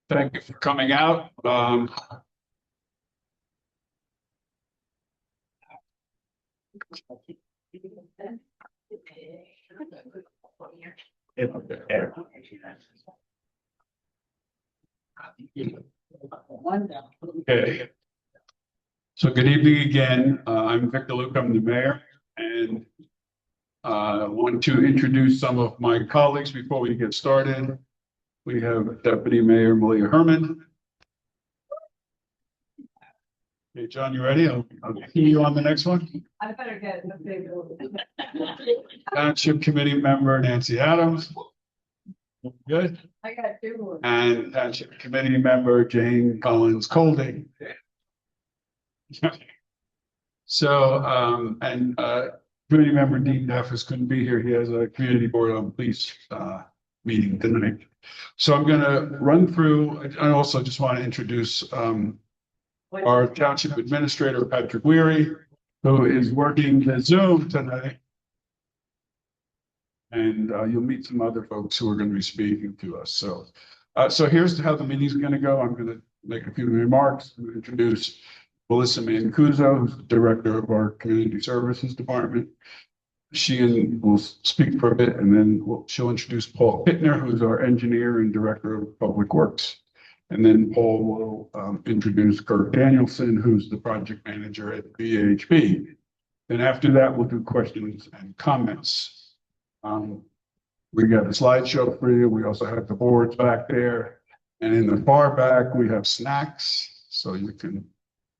Thank you for coming out. Okay. So good evening again. I'm Victor Luke. I'm the mayor, and I want to introduce some of my colleagues before we get started. We have Deputy Mayor Malia Herman. Okay, John, you ready? I'll see you on the next one. I better get a big one. Township Committee Member Nancy Adams. Good. I got two more. And Township Committee Member Jane Collins Colding. So, Committee Member Dean Duffus couldn't be here. He has a community board on police meeting tonight. So I'm going to run through. I also just want to introduce our Township Administrator, Patrick Weary, who is working the Zoom tonight. And you'll meet some other folks who are going to be speaking to us. So here's how the meeting's going to go. I'm going to make a few remarks. I'm going to introduce Melissa Mancuso, who's the director of our Community Services Department. She will speak for a bit, and then she'll introduce Paul Pittner, who's our engineer and director of Public Works. And then Paul will introduce Kirk Danielson, who's the project manager at VHB. Then after that, we'll do questions and comments. We got a slideshow for you. We also have the boards back there. And in the far back, we have snacks, so you can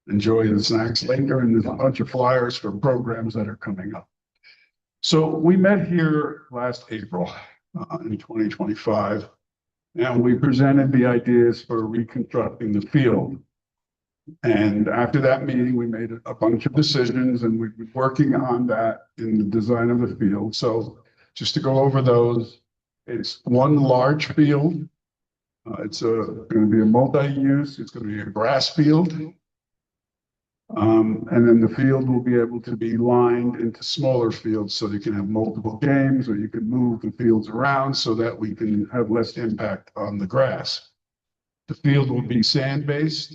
enjoy the snacks later. And there's a bunch of flyers for programs that are coming up. So we met here last April in 2025, and we presented the ideas for reconstructing the field. And after that meeting, we made a bunch of decisions, and we've been working on that in the design of the field. So just to go over those, it's one large field. It's going to be a multi-use. It's going to be a grass field. And then the field will be able to be lined into smaller fields so you can have multiple games, or you can move the fields around so that we can have less impact on the grass. The field will be sand-based,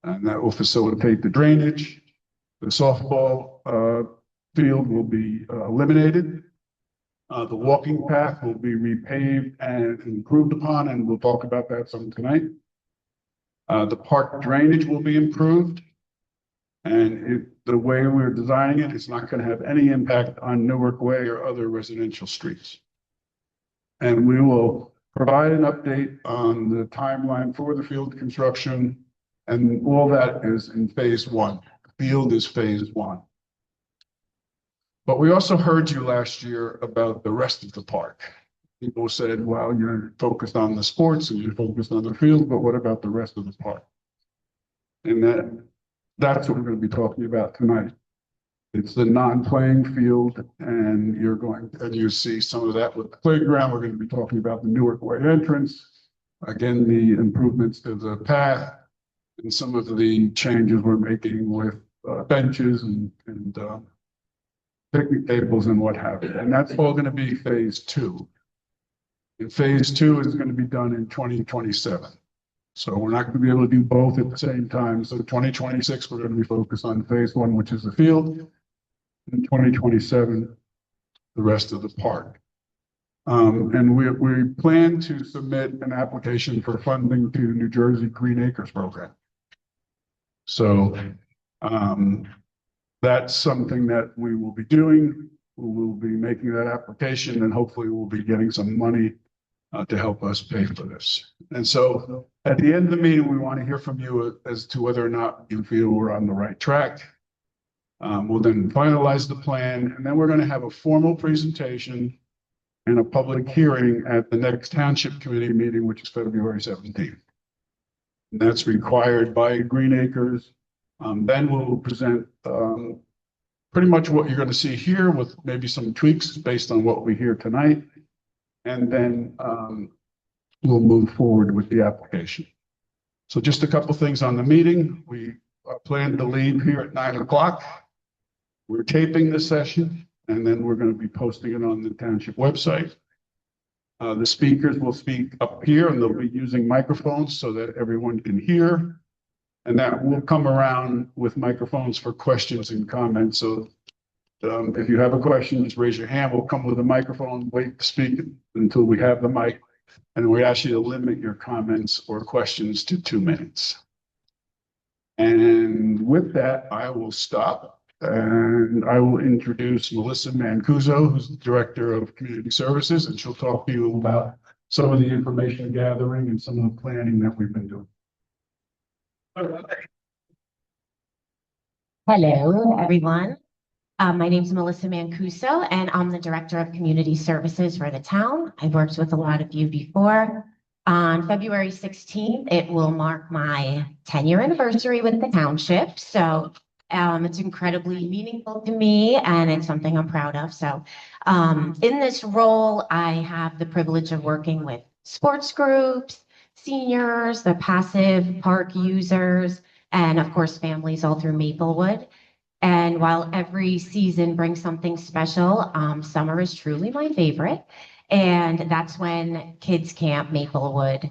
and that will facilitate the drainage. The softball field will be eliminated. The walking path will be repaved and improved upon, and we'll talk about that some tonight. The park drainage will be improved. And the way we're designing it, it's not going to have any impact on Newark Way or other residential streets. And we will provide an update on the timeline for the field construction. And all that is in phase one. The field is phase one. But we also heard you last year about the rest of the park. People said, well, you're focused on the sports and you're focused on the field, but what about the rest of the park? And that's what we're going to be talking about tonight. It's the non-playing field, and you see some of that with the playground. We're going to be talking about the Newark Way entrance. Again, the improvements to the path and some of the changes we're making with benches and picnic tables and what have you. And that's all going to be phase two. And phase two is going to be done in 2027. So we're not going to be able to do both at the same time. So 2026, we're going to be focused on phase one, which is the field. In 2027, the rest of the park. And we plan to submit an application for funding to New Jersey Green Acres program. So that's something that we will be doing. We will be making that application, and hopefully we'll be getting some money to help us pay for this. And so at the end of the meeting, we want to hear from you as to whether or not you feel we're on the right track. We'll then finalize the plan, and then we're going to have a formal presentation and a public hearing at the next Township Committee meeting, which is February 17th. And that's required by Green Acres. Then we'll present pretty much what you're going to see here with maybe some tweaks based on what we hear tonight. And then we'll move forward with the application. So just a couple things on the meeting. We plan to leave here at 9 o'clock. We're taping this session, and then we're going to be posting it on the township website. The speakers will speak up here and they'll be using microphones so that everyone can hear. And that will come around with microphones for questions and comments. So if you have a question, just raise your hand. We'll come with a microphone, wait to speak until we have the mic. And we ask you to limit your comments or questions to 2 minutes. And with that, I will stop and I will introduce Melissa Mancuso, who's the Director of Community Services, and she'll talk to you about some of the information gathering and some of the planning that we've been doing. Hello, everyone. My name is Melissa Mancuso, and I'm the Director of Community Services for the town. I've worked with a lot of you before. On February 16th, it will mark my 10-year anniversary with the township. So it's incredibly meaningful to me, and it's something I'm proud of. So in this role, I have the privilege of working with sports groups, seniors, the passive park users, and of course, families all through Maplewood. And while every season brings something special, summer is truly my favorite. And that's when Kids Camp Maplewood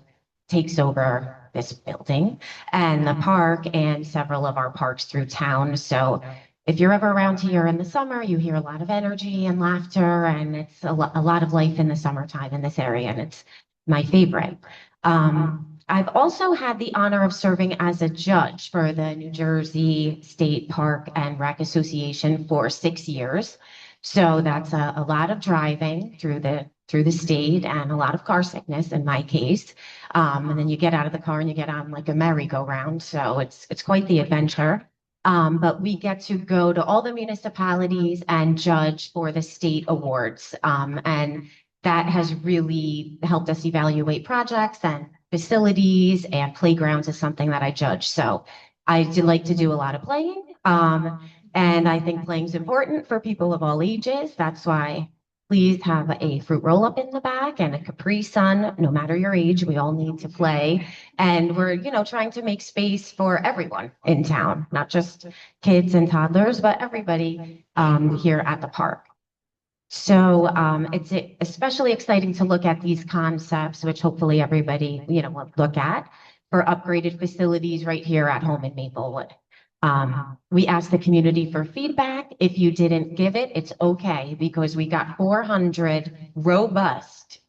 takes over this building and the park and several of our parks through town. So if you're ever around here in the summer, you hear a lot of energy and laughter, and it's a lot of life in the summertime in this area, and it's my favorite. I've also had the honor of serving as a judge for the New Jersey State Park and Rec Association for 6 years. So that's a lot of driving through the state and a lot of car sickness in my case. And then you get out of the car and you get on like a merry-go-round. So it's quite the adventure. But we get to go to all the municipalities and judge for the state awards. And that has really helped us evaluate projects and facilities, and playgrounds is something that I judge. So I do like to do a lot of playing. And I think playing is important for people of all ages. That's why please have a fruit roll up in the back and a Capri Sun. No matter your age, we all need to play. And we're, trying to make space for everyone in town, not just kids and toddlers, but everybody here at the park. So it's especially exciting to look at these concepts, which hopefully everybody, will look at, for upgraded facilities right here at home in Maplewood. We asked the community for feedback. If you didn't give it, it's okay, because we got 400 robust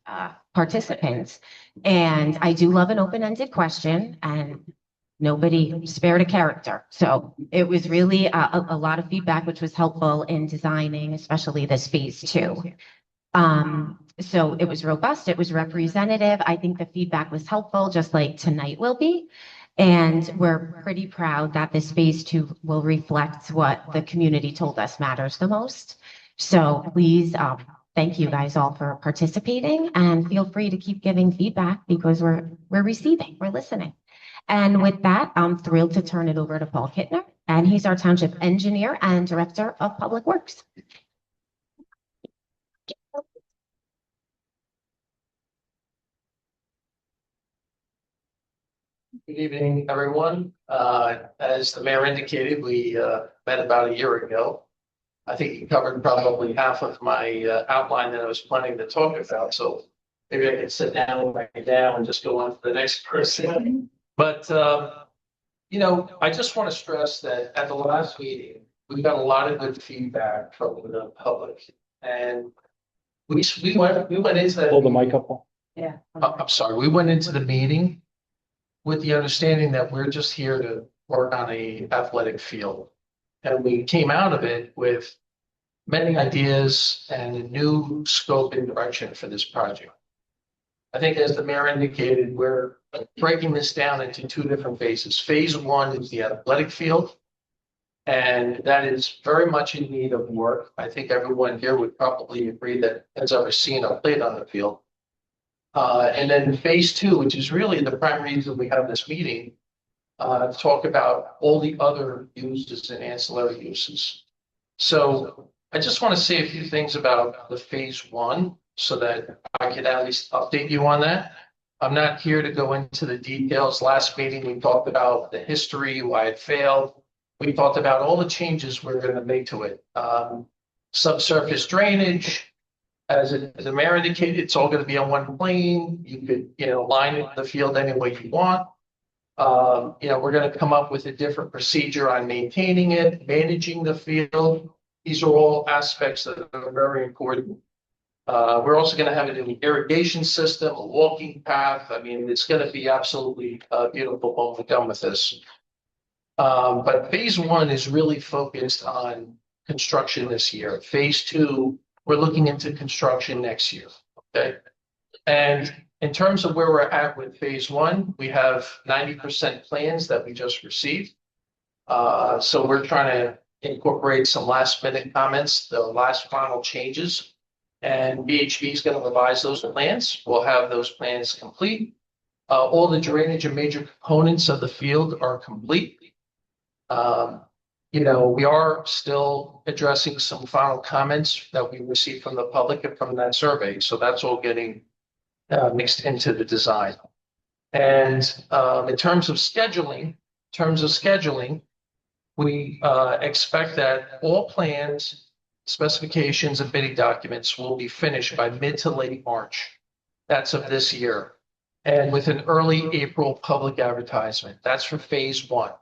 participants. And I do love an open-ended question, and nobody spared a character. So it was really a lot of feedback, which was helpful in designing, especially this phase 2. So it was robust, it was representative. I think the feedback was helpful, just like tonight will be. And we're pretty proud that this phase 2 will reflect what the community told us matters the most. So please, thank you guys all for participating, and feel free to keep giving feedback, because we're receiving, we're listening. And with that, I'm thrilled to turn it over to Paul Kittner, and he's our Township Engineer and Director of Public Works. Good evening, everyone. As the mayor indicated, we met about a year ago. I think he covered probably half of my outline that I was planning to talk about. So maybe I could sit down and write it down and just go on to the next person. But, I just want to stress that at the last meeting, we got a lot of good feedback from the public. And we went into that. Hold the mic up. Yeah. I'm sorry, we went into the meeting with the understanding that we're just here to work on a athletic field. And we came out of it with many ideas and a new scope and direction for this project. I think, as the mayor indicated, we're breaking this down into 2 different phases. Phase 1 is the athletic field, and that is very much in need of work. I think everyone here would probably agree that has ever seen or played on the field. And then phase 2, which is really the prime reason we have this meeting, talk about all the other uses and ancillary uses. So I just want to say a few things about the phase 1 so that I could at least update you on that. I'm not here to go into the details. Last meeting, we talked about the history, why it failed. We talked about all the changes we're going to make to it. Subsurface drainage, as the mayor indicated, it's all going to be on one plane. You could, line the field any way you want. We're going to come up with a different procedure on maintaining it, managing the field. These are all aspects that are very important. We're also going to have an irrigation system, a walking path. I mean, it's going to be absolutely beautiful when we're done with this. But phase one is really focused on construction this year. Phase two, we're looking into construction next year. Okay. And in terms of where we're at with phase one, we have 90% plans that we just received. So we're trying to incorporate some last minute comments, the last final changes. And BHB is going to revise those plans. We'll have those plans complete. All the drainage and major components of the field are complete. We are still addressing some final comments that we received from the public and from that survey. So that's all getting mixed into the design. And in terms of scheduling, we expect that all plans, specifications, and bidding documents will be finished by mid to late March. That's of this year. And with an early April public advertisement. That's for phase one.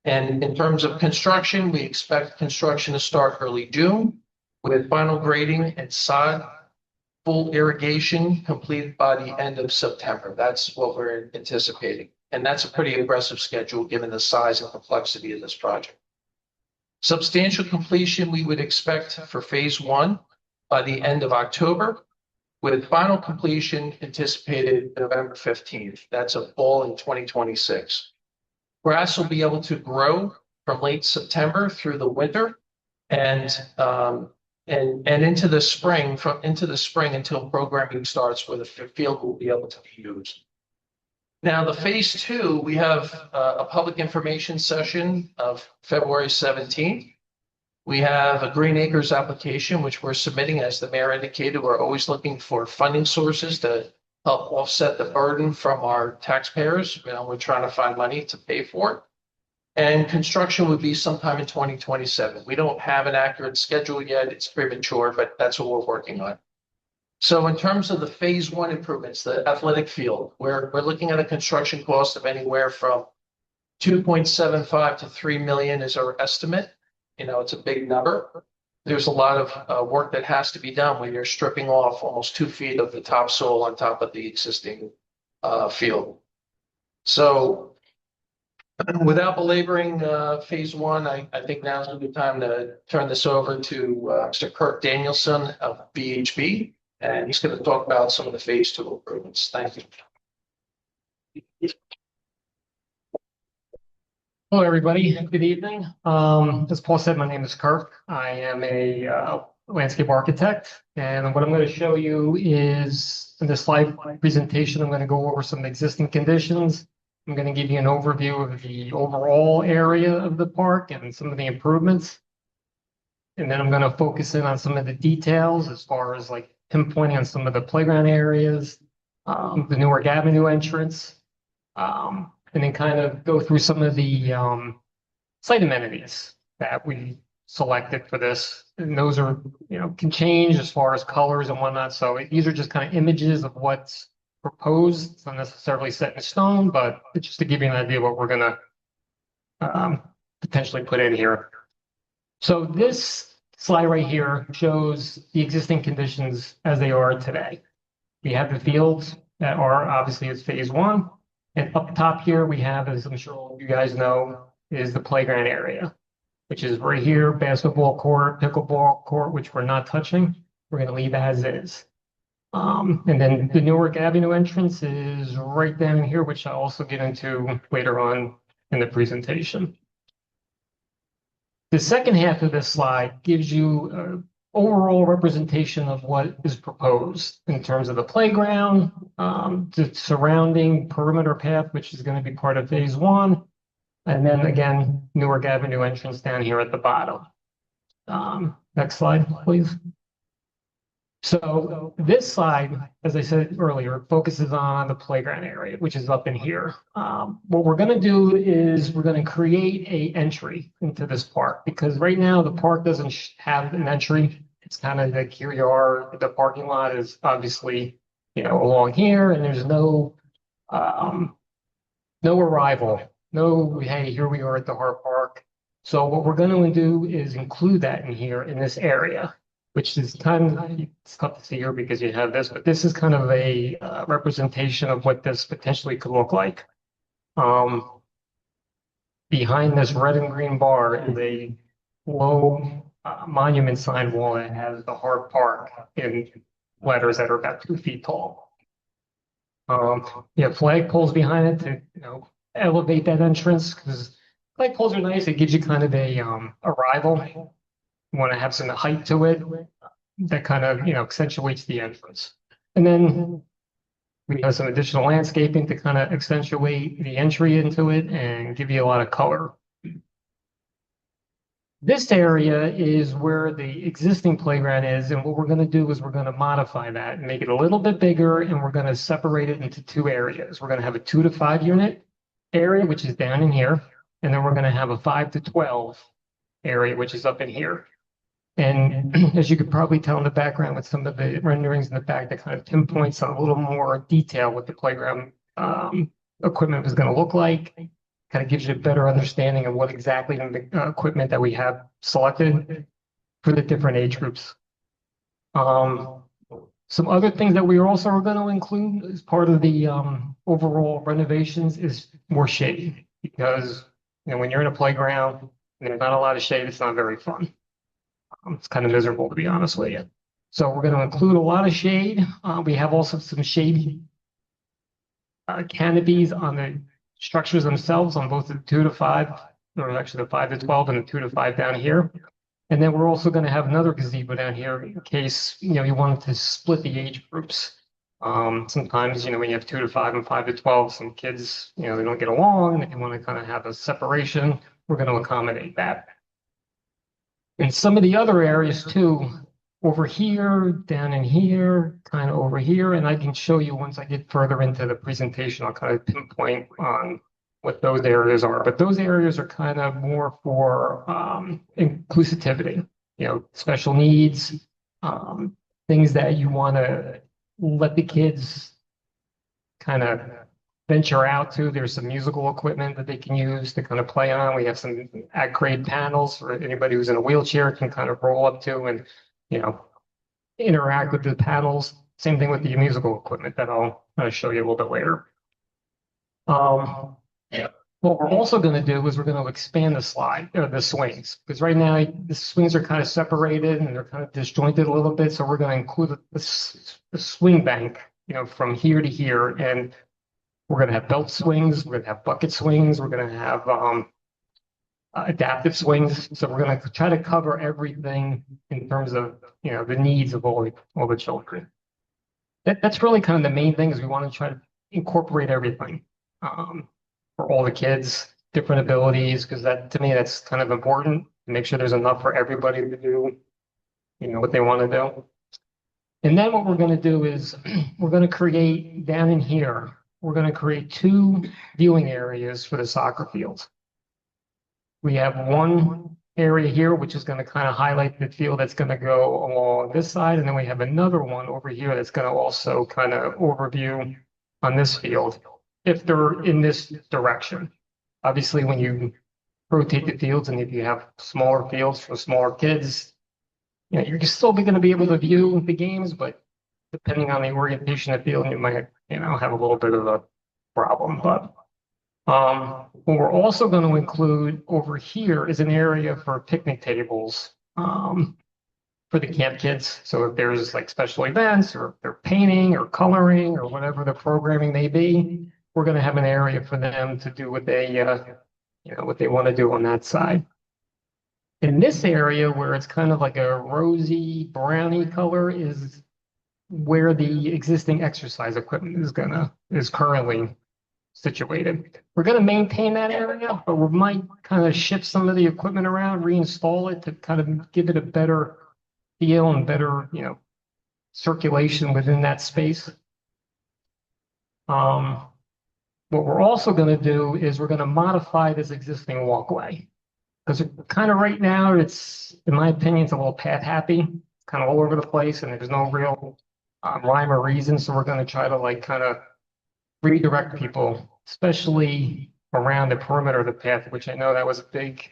And in terms of construction, we expect construction to start early June with final grading and sod, full irrigation completed by the end of September. That's what we're anticipating. And that's a pretty aggressive schedule given the size and complexity of this project. Substantial completion we would expect for phase one by the end of October, with final completion anticipated November 15th. That's a fall in 2026. Grass will be able to grow from late September through the winter and into the spring until programming starts, where the field will be able to be used. Now, the phase two, we have a public information session of February 17th. We have a Green Acres application, which we're submitting. As the mayor indicated, we're always looking for funding sources to help offset the burden from our taxpayers. We're trying to find money to pay for it. And construction would be sometime in 2027. We don't have an accurate schedule yet. It's premature, but that's what we're working on. So in terms of the phase one improvements, the athletic field, we're looking at a construction cost of anywhere from 2.75 to 3 million is our estimate. It's a big number. There's a lot of work that has to be done when you're stripping off almost 2 feet of the topsoil on top of the existing field. So without belaboring phase one, I think now's a good time to turn this over to Mr. Kirk Danielson of BHB, and he's going to talk about some of the phase two improvements. Thank you. Hello, everybody. Good evening. As Paul said, my name is Kirk. I am a landscape architect, and what I'm going to show you is in this slide presentation, I'm going to go over some existing conditions. I'm going to give you an overview of the overall area of the park and some of the improvements. And then I'm going to focus in on some of the details as far as like pinpointing on some of the playground areas, the Newark Avenue entrance, and then kind of go through some of the site amenities that we selected for this. And those are, can change as far as colors and whatnot. So these are just kind of images of what's proposed. It's not necessarily set in stone, but it's just to give you an idea of what we're going to potentially put in here. So this slide right here shows the existing conditions as they are today. We have the fields that are obviously as phase one. And up top here, we have, as I'm sure all of you guys know, is the playground area, which is right here, basketball court, pickleball court, which we're not touching. We're going to leave as is. And then the Newark Avenue entrance is right down here, which I'll also get into later on in the presentation. The second half of this slide gives you an overall representation of what is proposed in terms of the playground, the surrounding perimeter path, which is going to be part of phase one. And then again, Newark Avenue entrance down here at the bottom. Next slide, please. So this slide, as I said earlier, focuses on the playground area, which is up in here. What we're going to do is we're going to create an entry into this park, because right now the park doesn't have an entry It's kind of like here you are, the parking lot is obviously, along here and there's um, no arrival, no, hey, here we are at the Hart Park. So what we're going to do is include that in here in this area, which is kind of, it's tough to see here because you have this, but this is kind of a representation of what this potentially could look like. Behind this red and green bar is a low monument sign wall that has the Hart Park in letters that are about 2 feet tall. You have flagpoles behind it to, elevate that entrance because flagpoles are nice. It gives you kind of a arrival. You want to have some height to it that kind of, accentuates the entrance. And then we have some additional landscaping to kind of accentuate the entry into it and give you a lot of color. This area is where the existing playground is, and what we're going to do is we're going to modify that and make it a little bit bigger, and we're going to separate it into 2 areas. We're going to have a 2 to 5 unit area, which is down in here, and then we're going to have a 5 to 12 area, which is up in here. And as you could probably tell in the background with some of the renderings in the back, that kind of pinpoints a little more detail what the playground equipment is going to look like. Kind of gives you a better understanding of what exactly the equipment that we have selected for the different age groups. Some other things that we also are going to include as part of the overall renovations is more shade, because when you're in a playground and there's not a lot of shade, it's not very fun. It's kind of miserable, to be honest with you. So we're going to include a lot of shade. We have also some shade canopies on the structures themselves on both the 2 to 5, or actually the 5 to 12 and the 2 to 5 down here. And then we're also going to have another gazebo down here in case, you wanted to split the age groups. Sometimes, when you have 2 to 5 and 5 to 12, some kids, they don't get along and they want to kind of have a separation. We're going to accommodate that. And some of the other areas too, over here, down in here, kind of over here, and I can show you once I get further into the presentation, I'll kind of pinpoint on what those areas are. But those areas are kind of more for inclusivity, special needs, things that you want to let the kids kind of venture out to. There's some musical equipment that they can use to kind of play on. We have some at-grade panels for anybody who's in a wheelchair can kind of roll up to and, interact with the panels. Same thing with the musical equipment that I'll show you a little bit later. What we're also going to do is we're going to expand the swings, because right now the swings are kind of separated and they're kind of disjointed a little bit. So we're going to include the swing bank, from here to here, and we're going to have belt swings, we're going to have bucket swings, we're going to have adaptive swings. So we're going to try to cover everything in terms of, the needs of all the children. That's really kind of the main thing, is we want to try to incorporate everything for all the kids, different abilities, because to me, that's kind of important to make sure there's enough for everybody to do, what they want to do. And then what we're going to do is we're going to create down in here, we're going to create 2 viewing areas for the soccer field. We have one area here, which is going to kind of highlight the field that's going to go along this side. And then we have another one over here that's going to also kind of overview on this field, if they're in this direction. Obviously, when you rotate the fields and if you have smaller fields for smaller kids, you're still going to be able to view the games, but depending on the orientation of the field, you might, have a little bit of a problem. But what we're also going to include over here is an area for picnic tables for the camp kids. So if there's like special events, or if they're painting or coloring or whatever the programming may be, we're going to have an area for them to do what they, what they want to do on that side. In this area where it's kind of like a rosy browny color is where the existing exercise equipment is currently situated. We're going to maintain that area, but we might kind of shift some of the equipment around, reinstall it to kind of give it a better feel and better, circulation within that space. What we're also going to do is we're going to modify this existing walkway, because kind of right now it's, in my opinion, it's a little path happy. kind of all over the place and there's no real rhyme or reason. So we're going to try to like kind of redirect people, especially around the perimeter of the path, which I know that was a big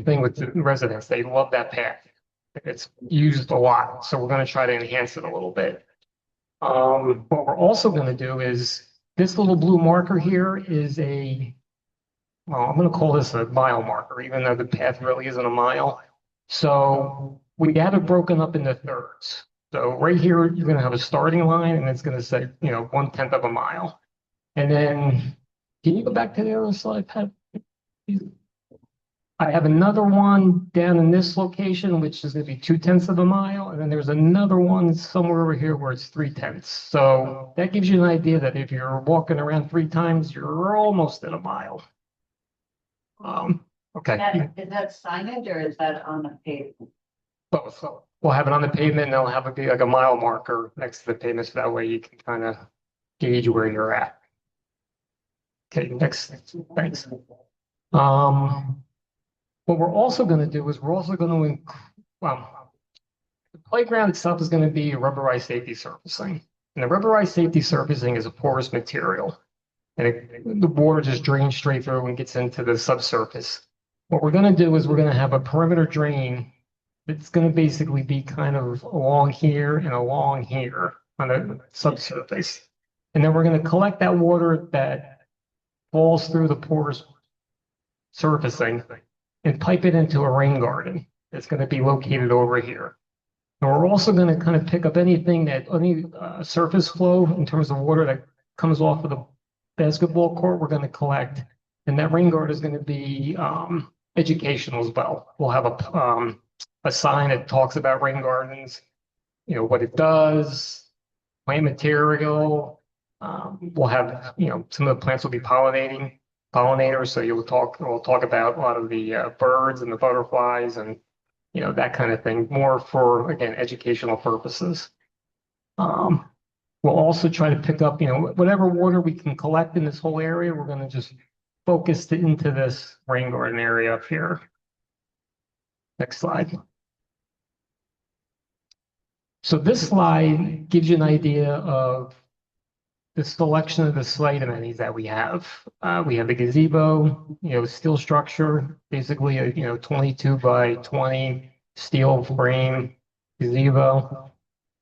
thing with the residents. They love that path. It's used a lot. So we're going to try to enhance it a little bit. What we're also going to do is this little blue marker here is well, I'm going to call this a mile marker, even though the path really isn't a mile. So we have it broken up into thirds. So right here, you're going to have a starting line and it's going to say, 1/10 of a mile. And then, can you go back to the other slide, Pat? I have another one down in this location, which is going to be 2/10 of a mile. And then there's another one somewhere over here where it's 3/10. So that gives you an idea that if you're walking around 3 times, you're almost at a mile. Okay. Is that signage or is that on the pavement? Both. We'll have it on the pavement and they'll have it be like a mile marker next to the pavement. So that way you can kind of gauge where you're at. Okay, next. Thanks. What we're also going to do is we're also going to, the playground itself is going to be rubberized safety surfacing. And the rubberized safety surfacing is a porous material. And the water just drains straight through and gets into the subsurface. What we're going to do is we're going to have a perimeter drain that's going to basically be kind of along here and along here on the subsurface. And then we're going to collect that water that falls through the porous surfacing and pipe it into a rain garden that's going to be located over here. And we're also going to kind of pick up any surface flow in terms of water that comes off of the basketball court, we're going to collect. And that rain garden is going to be educational as well. We'll have a sign that talks about rain gardens, what it does, plant material. We'll have, some of the plants will be pollinators. So we'll talk about a lot of the birds and the butterflies and, that kind of thing, more for, again, educational purposes. We'll also try to pick up, whatever water we can collect in this whole area, we're going to just focus into this rain garden area up here. Next slide. So this slide gives you an idea of the selection of the site amenities that we have. We have the gazebo, steel structure, basically a 22 by 20 steel frame gazebo,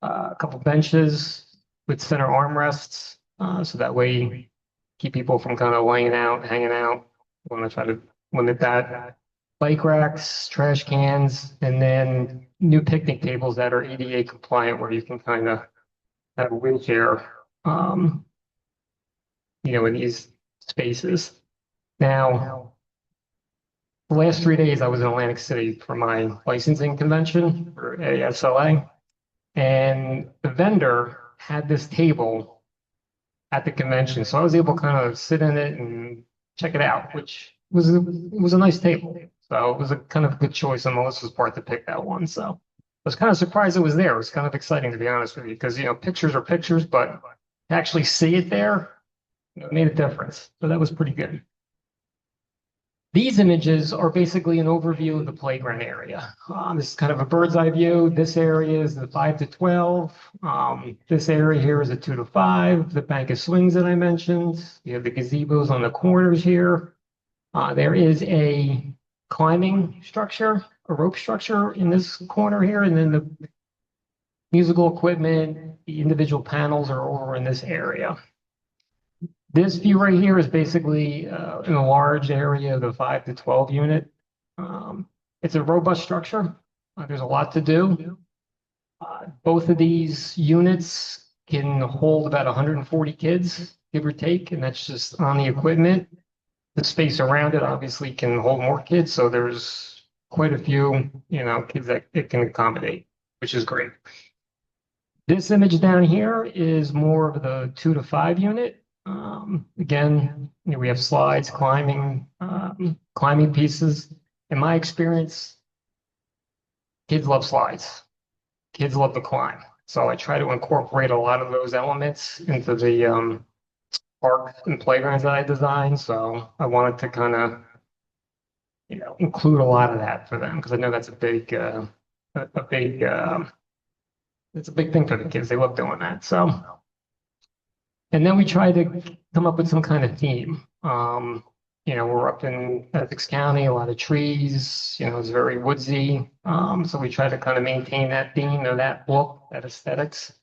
a couple benches with center armrests, so that way keep people from kind of laying out, hanging out. We want to try to limit that. Bike racks, trash cans, and then new picnic tables that are ADA compliant where you can kind of have a wheelchair, in these spaces. Now, the last 3 days I was in Atlantic City for my licensing convention for ASLA, and the vendor had this table at the convention. So I was able to kind of sit in it and check it out, which was a nice table. So it was a kind of good choice on Melissa's part to pick that one. So I was kind of surprised it was there. It was kind of exciting, to be honest with you, because, pictures are pictures, but to actually see it there, it made a difference. So that was pretty good. These images are basically an overview of the playground area. This is kind of a bird's eye view. This area is the 5 to 12. This area here is a 2 to 5. The bank of swings that I mentioned. You have the gazebos on the corners here. There is a climbing structure, a rope structure in this corner here, and then the musical equipment, the individual panels are over in this area. This view right here is basically in a large area of the 5 to 12 unit. It's a robust structure. There's a lot to do. Both of these units can hold about 140 kids, give or take, and that's just on the equipment. The space around it obviously can hold more kids, so there's quite a few, kids that it can accommodate, which is great. This image down here is more of the 2 to 5 unit. Again, we have slides, climbing pieces. In my experience, kids love slides. Kids love to climb. So I try to incorporate a lot of those elements into the parks and playgrounds that I designed. So I wanted to kind of, include a lot of that for them because I know that's a big a big, it's a big thing for the kids. They love doing that. So, and then we try to come up with some kind of theme. We're up in Essex County, a lot of trees, it's very woodsy. So we try to kind of maintain that theme or that look, that aesthetics.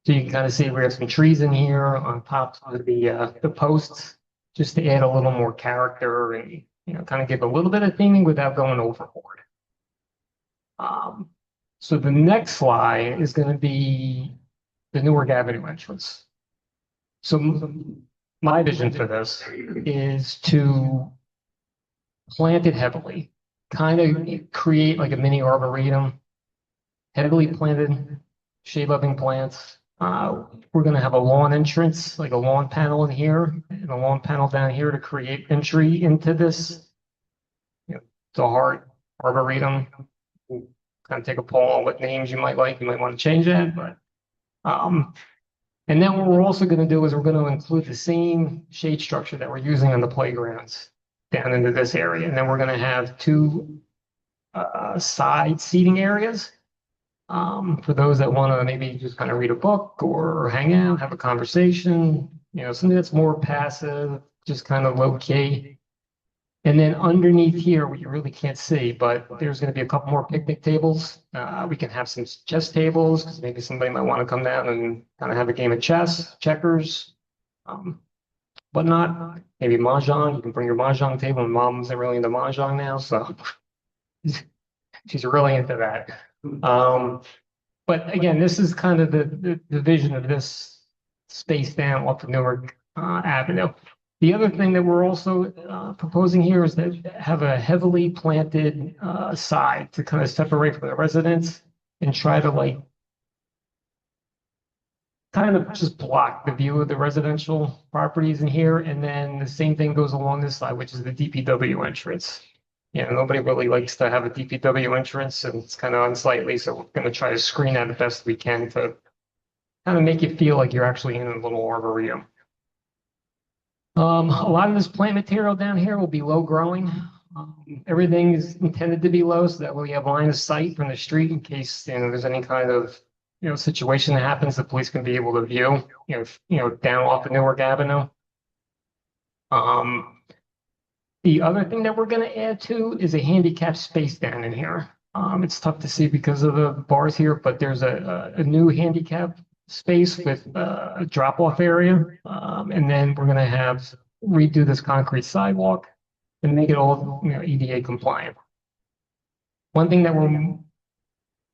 So you can kind of see we have some trees in here on top of the posts, just to add a little more character and, kind of give a little bit of theming without going overboard. So the next slide is going to be the Newark Avenue entrance. So my vision for this is to plant it heavily, kind of create like a mini arboretum, heavily planted shade-loving plants. We're going to have a lawn entrance, like a lawn panel in here, and a lawn panel down here to create entry into this, Dehart Arboretum. Kind of take a poll on what names you might like. You might want to change that, but and then what we're also going to do is we're going to include the same shade structure that we're using on the playgrounds down into this area, and then we're going to have two side seating areas. For those that want to maybe just kind of read a book or hang out, have a conversation, something that's more passive, just kind of low key. And then underneath here, what you really can't see, but there's going to be a couple more picnic tables. We can have some chess tables because maybe somebody might want to come down and kind of have a game of chess, checkers, whatnot. Maybe mahjong. You can bring your mahjong table. And mom's really into mahjong now, so she's really into that. But again, this is kind of the vision of this space down off of Newark Avenue. The other thing that we're also proposing here is that have a heavily planted side to kind of separate from the residents and try to kind of just block the view of the residential properties in here. And then the same thing goes along this side, which is the DPW entrance. Nobody really likes to have a DPW entrance, and it's kind of unsightly. So we're going to try to screen that the best we can to kind of make it feel like you're actually in a little arboretum. A lot of this plant material down here will be low growing. Everything is intended to be low so that we have line of sight from the street in case there's any kind of situation that happens, the police can be able to view down off of Newark Avenue. The other thing that we're going to add to is a handicap space down in here. It's tough to see because of the bars here, but there's a new handicap space with a drop-off area. And then we're going to redo this concrete sidewalk and make it all EDA compliant. One thing that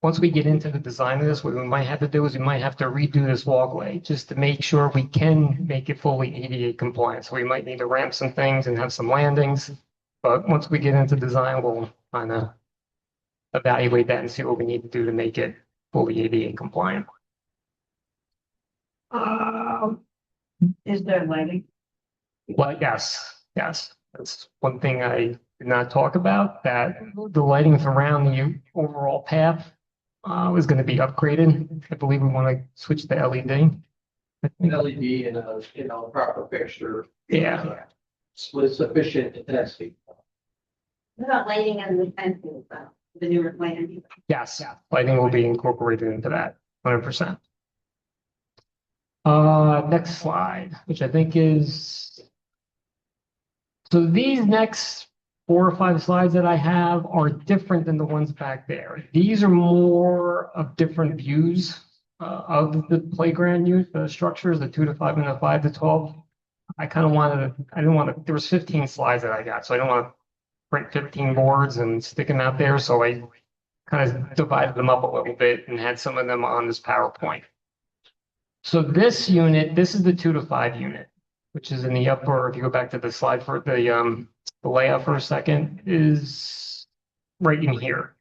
once we get into the design of this, what we might have to do is we might have to redo this walkway just to make sure we can make it fully ADA compliant. So we might need to ramp some things and have some landings. But once we get into design, we'll kind of evaluate that and see what we need to do to make it fully ADA compliant. Is there lighting? Well, yes. That's one thing I did not talk about, that the lighting around the overall path is going to be upgraded. I believe we want to switch to LED. LED and a proper fixture. Yeah. With sufficient intensity. What about lighting and the fences, the newer lighting? Yes, lighting will be incorporated into that 100%. Next slide, which I think is, so these next 4 or 5 slides that I have are different than the ones back there. These are more of different views of the playground use, the structures, the 2 to 5 and the 5 to 12. I didn't want to, there was 15 slides that I got, so I don't want to print 15 boards and stick them out there. So I kind of divided them up a little bit and had some of them on this PowerPoint. So this unit, this is the 2 to 5 unit, which is in the upper, if you go back to the slide for the layout for a second, is right in here.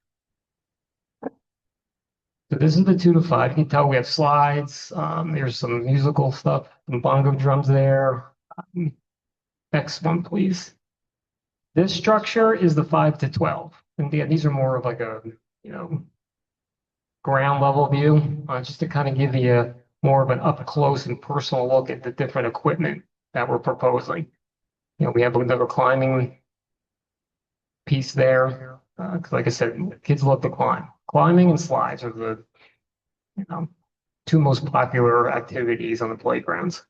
So this is the 2 to 5. You can tell we have slides. There's some musical stuff, some bongo drums there. Next one, please. This structure is the 5 to 12. And again, these are more of like a, ground level view, just to kind of give you more of an up close and personal look at the different equipment that we're proposing. We have another climbing piece there. Because like I said, kids love to climb. Climbing and slides are the, you know, two most popular activities on the playgrounds.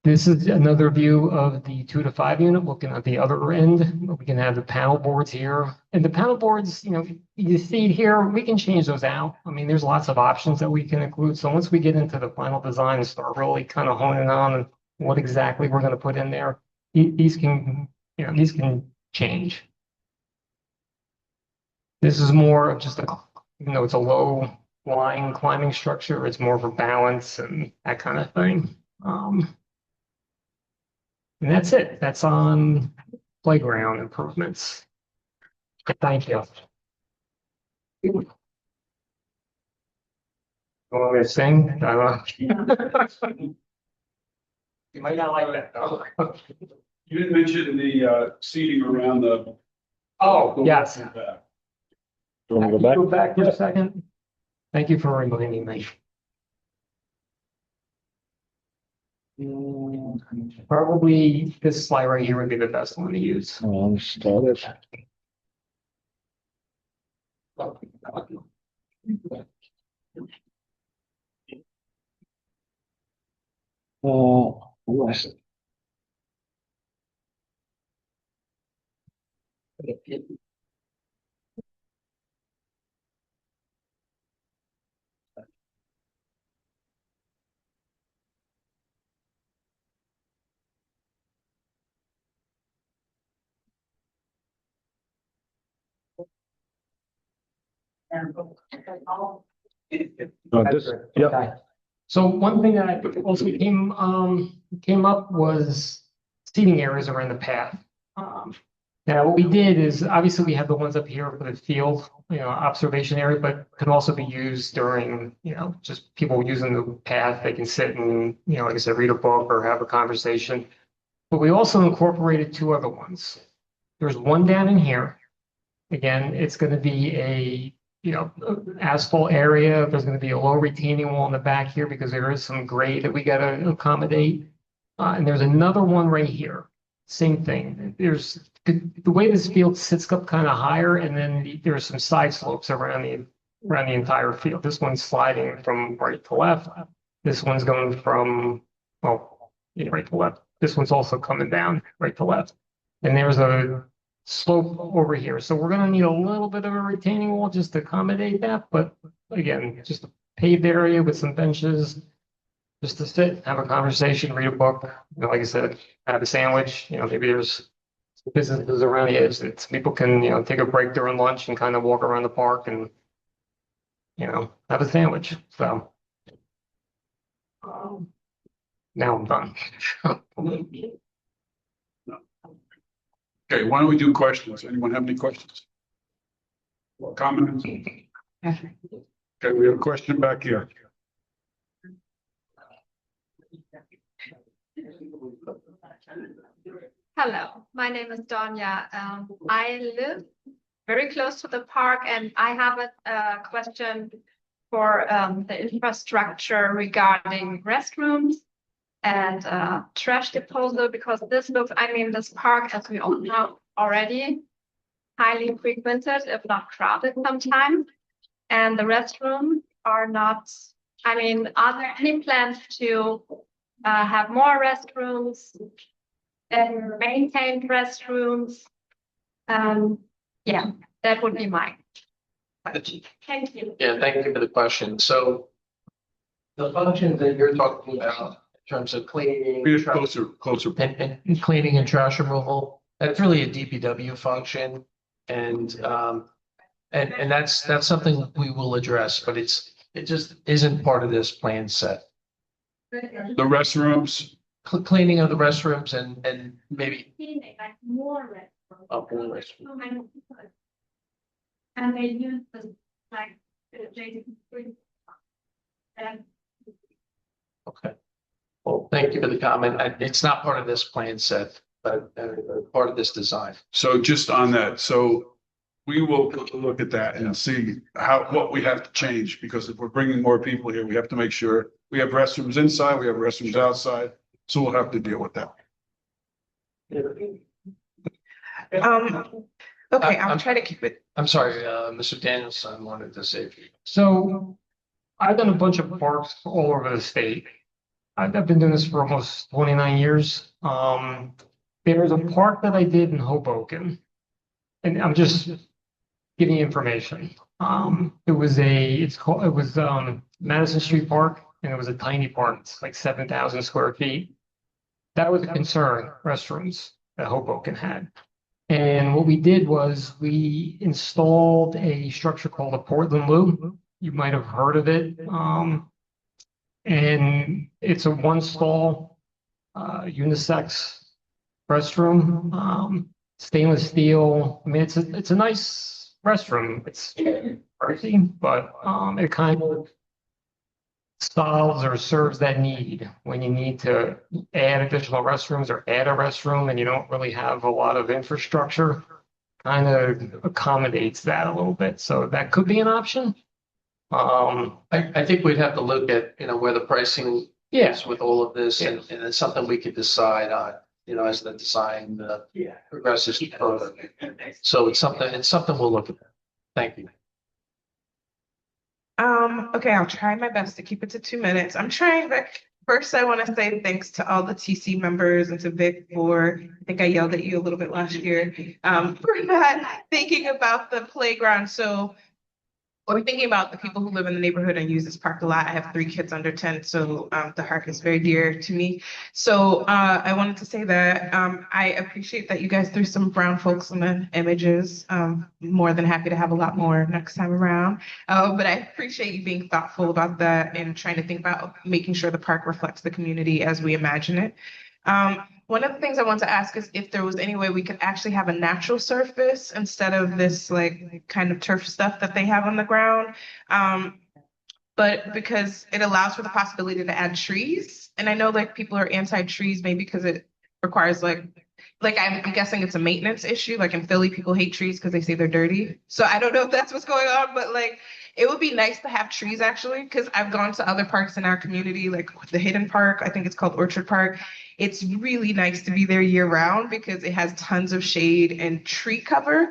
This is another view of the 2 to 5 unit, looking at the other end. We can have the panel boards here. And the panel boards, you see it here, we can change those out. I mean, there's lots of options that we can include. So once we get into the final design and start really kind of honing on what exactly we're going to put in there, these can, these can change. This is more of just even though it's a low lying climbing structure, it's more for balance and that kind of thing. And that's it. That's on playground improvements. Thank you. You want me to sing? You might not like that though. You didn't mention the seating around the. Oh, yes. back. Do you want me to Go back for a second. Thank you for reminding me. Probably this slide right here would be the best one to use. Start it. Yes. This, yeah. Okay. So one thing that also came up was seating areas around the path. Now what we did is obviously we have the ones up here for the field, observation area, but can also be used during, just people using the path. They can sit and, like I said, read a book or have a conversation. But we also incorporated 2 other ones. There's one down in here. Again, it's going to be a asphalt area. There's going to be a low retaining wall in the back here because there is some grade that we got to accommodate. And there's another one right here. Same thing. There's the way this field sits up kind of higher, and then there's some side slopes around the entire field. This one's sliding from right to left. This one's going from right to left. This one's also coming down right to left. And there's a slope over here. So we're going to need a little bit of a retaining wall just to accommodate that. But again, just a paved area with some benches, just to sit, have a conversation, read a book. Like I said, have a sandwich. Maybe there's businesses around the edge that people can, take a break during lunch and kind of walk around the park and, have a sandwich. So now I'm done. Okay, why don't we do questions? Anyone have any questions? Comments? Okay, we have a question back here. Hello, my name is Donya. I live very close to the park and I have a question for the infrastructure regarding restrooms and trash disposal, because this park, as we all know already, highly frequented, if not crowded sometimes. And the restrooms are not, are there any plans to have more restrooms and maintained restrooms? Yeah, that would be my question. Thank you. Yeah, thank you for the question. So the functions that you're talking about in terms of cleaning, Be closer. and cleaning and trash removal, that's really a DPW function. And that's something we will address, but it just isn't part of this plan set. The restrooms, Cleaning of the restrooms and maybe. Like more restrooms. Oh, more restrooms. And they use the like and Okay. Well, thank you for the comment. It's not part of this plan set, but part of this design. so just on that, so we will look at that and see what we have to change, because if we're bringing more people here, we have to make sure we have restrooms inside, we have restrooms outside, so we'll have to deal with that. Okay, I'm- I'll try to keep it. I'm sorry, Mr. Danielson wanted to say. So I've done a bunch of parks all over the state. I've been doing this for almost 29 years. There's a park that I did in Hoboken, and I'm just giving you information. It was Madison Street Park, and it was a tiny park. It's like 7,000 square feet. That was a concern, restrooms that Hoboken had. And what we did was we installed a structure called a Portland Loo. You might have heard of it. And it's a one stall, unisex restroom, stainless steel. I mean, it's a nice restroom. It's pricey, but, it kind of solves or serves that need when you need to add additional restrooms or add a restroom and you don't really have a lot of infrastructure. Kind of accommodates that a little bit. So that could be an option. I think we'd have to look at, where the pricing Yeah. is with all of this, and it's something we could decide on, as the design progresses further. So it's something we'll look at. Thank you. Okay, I'll try my best to keep it to 2 minutes. I'm trying, but first I want to say thanks to all the TC members and to Vic for, I think I yelled at you a little bit last year, for not thinking about the playground. So we're thinking about the people who live in the neighborhood and use this park a lot. I have 3 kids under 10, so Dehart is very dear to me. So I wanted to say that I appreciate that you guys threw some brown folks in the images. More than happy to have a lot more next time around. But I appreciate you being thoughtful about that and trying to think about making sure the park reflects the community as we imagine it. One of the things I want to ask is if there was any way we could actually have a natural surface instead of this like kind of turf stuff that they have on the ground. But because it allows for the possibility to add trees. And I know like people are anti-trees maybe because it requires like I'm guessing it's a maintenance issue. Like in Philly, people hate trees because they say they're dirty. So I don't know if that's what's going on, but like it would be nice to have trees actually, because I've gone to other parks in our community, like the Hidden Park, I think it's called Orchard Park. It's really nice to be there year round because it has tons of shade and tree cover.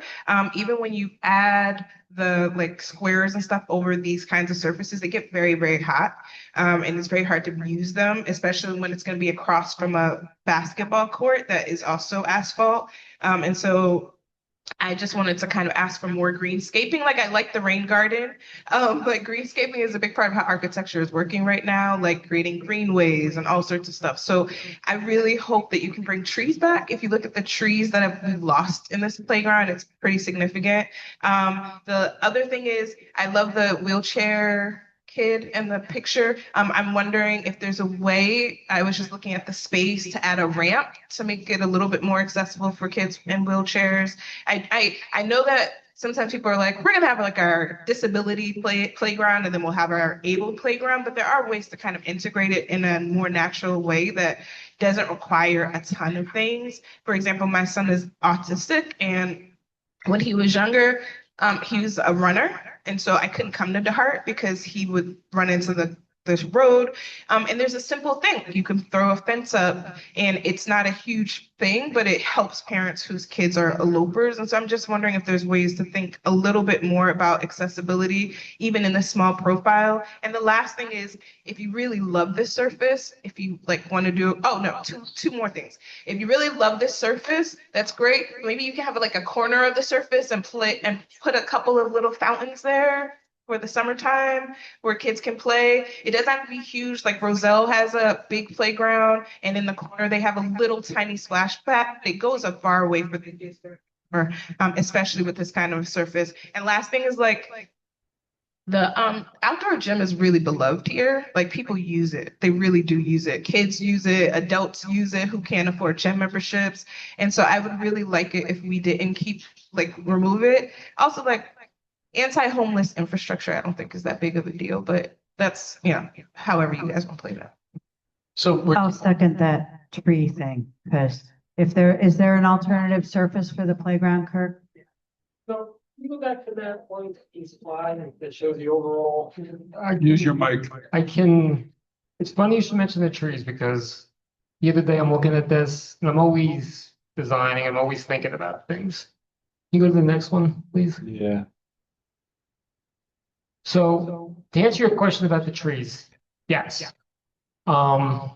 Even when you add the like squares and stuff over these kinds of surfaces, they get very, very hot. And it's very hard to use them, especially when it's going to be across from a basketball court that is also asphalt. And so I just wanted to kind of ask for more greenscaping. Like I like the rain garden, but greenscaping is a big part of how architecture is working right now, like creating greenways and all sorts of stuff. So I really hope that you can bring trees back. If you look at the trees that have been lost in this playground, it's pretty significant. The other thing is I love the wheelchair kid in the picture. I'm wondering if there's a way, I was just looking at the space to add a ramp to make it a little bit more accessible for kids in wheelchairs. I know that sometimes people are like, we're gonna have like our disability playground and then we'll have our able playground, but there are ways to kind of integrate it in a more natural way that doesn't require a ton of things. For example, my son is autistic, and when he was younger, he was a runner. And so I couldn't come to Dehart because he would run into the road. And there's a simple thing. You can throw a fence up and it's not a huge thing, but it helps parents whose kids are elopers. And so I'm just wondering if there's ways to think a little bit more about accessibility, even in the small profile. And the last thing is, if you really love this surface, if you like want to do, oh no, two more things. If you really love this surface, that's great. Maybe you can have like a corner of the surface and put a couple of little fountains there for the summertime where kids can play. It doesn't have to be huge. Like Roselle has a big playground, and in the corner they have a little tiny splash pad. It goes a far way for the kids, especially with this kind of surface. And last thing is like the outdoor gym is really beloved here. Like people use it. They really do use it. Kids use it, adults use it who can't afford gym memberships. And so I would really like it if we didn't remove it. Also like anti-homeless infrastructure, I don't think is that big of a deal, but that's, however you guys want to play that. So I'll second that tree thing, because is there an alternative surface for the playground, Kirk? So you go back to that one slide that shows the overall. Use your mic. It's funny you should mention the trees because the other day I'm looking at this and I'm always designing, I'm always thinking about things. you go to the next one, please? Yeah. So to answer your question about the trees, yes. Sorry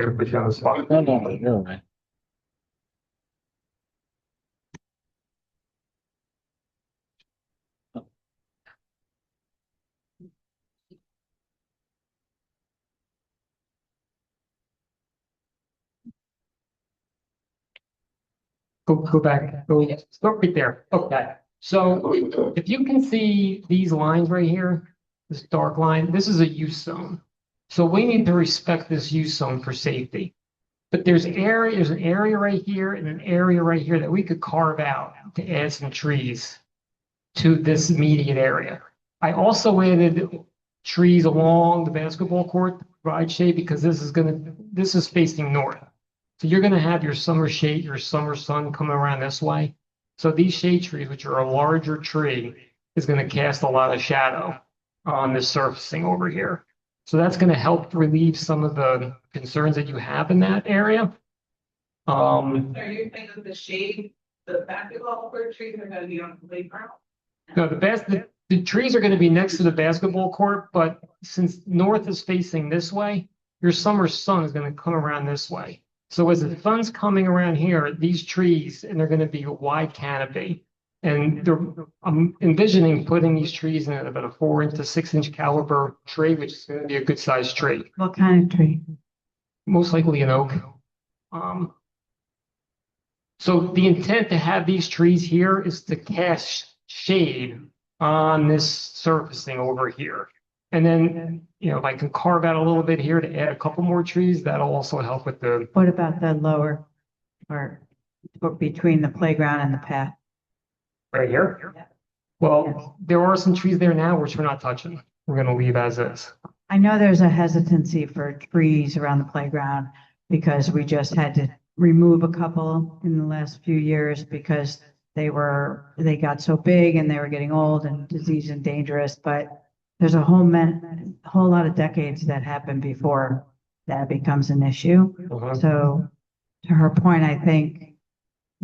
to put you on the spot. No, no, you're all right. Go back, start right there. Okay. So if you can see these lines right here, this dark line, this is a use zone. So we need to respect this use zone for safety. But there's an area right here and an area right here that we could carve out to add some trees to this immediate area. I also added trees along the basketball court to provide shade because this is facing north. So you're gonna have your summer shade, your summer sun coming around this way. So these shade trees, which are a larger tree, is gonna cast a lot of shadow on this surfacing over here. So that's gonna help relieve some of the concerns that you have in that area. Are you saying that the shade, the basketball court trees are gonna be on the playground? No, the trees are gonna be next to the basketball court, but since north is facing this way, your summer sun is gonna come around this way. So as the sun's coming around here, these trees, and they're gonna be a wide canopy. And I'm envisioning putting these trees in about a 4 to 6 inch caliber tree, which is gonna be a good sized tree, What kind of tree? most likely an oak. So the intent to have these trees here is to cast shade on this surfacing over here. And then, if I can carve out a little bit here to add a couple more trees, that'll also help with the, What about the lower or between the playground and the path? right here. Well, there are some trees there now which we're not touching. We're gonna leave as is. I know there's a hesitancy for trees around the playground because we just had to remove a couple in the last few years because they got so big and they were getting old and disease and dangerous, but there's a whole lot of decades that happen before that becomes an issue. Uh-huh. So to her point, I think,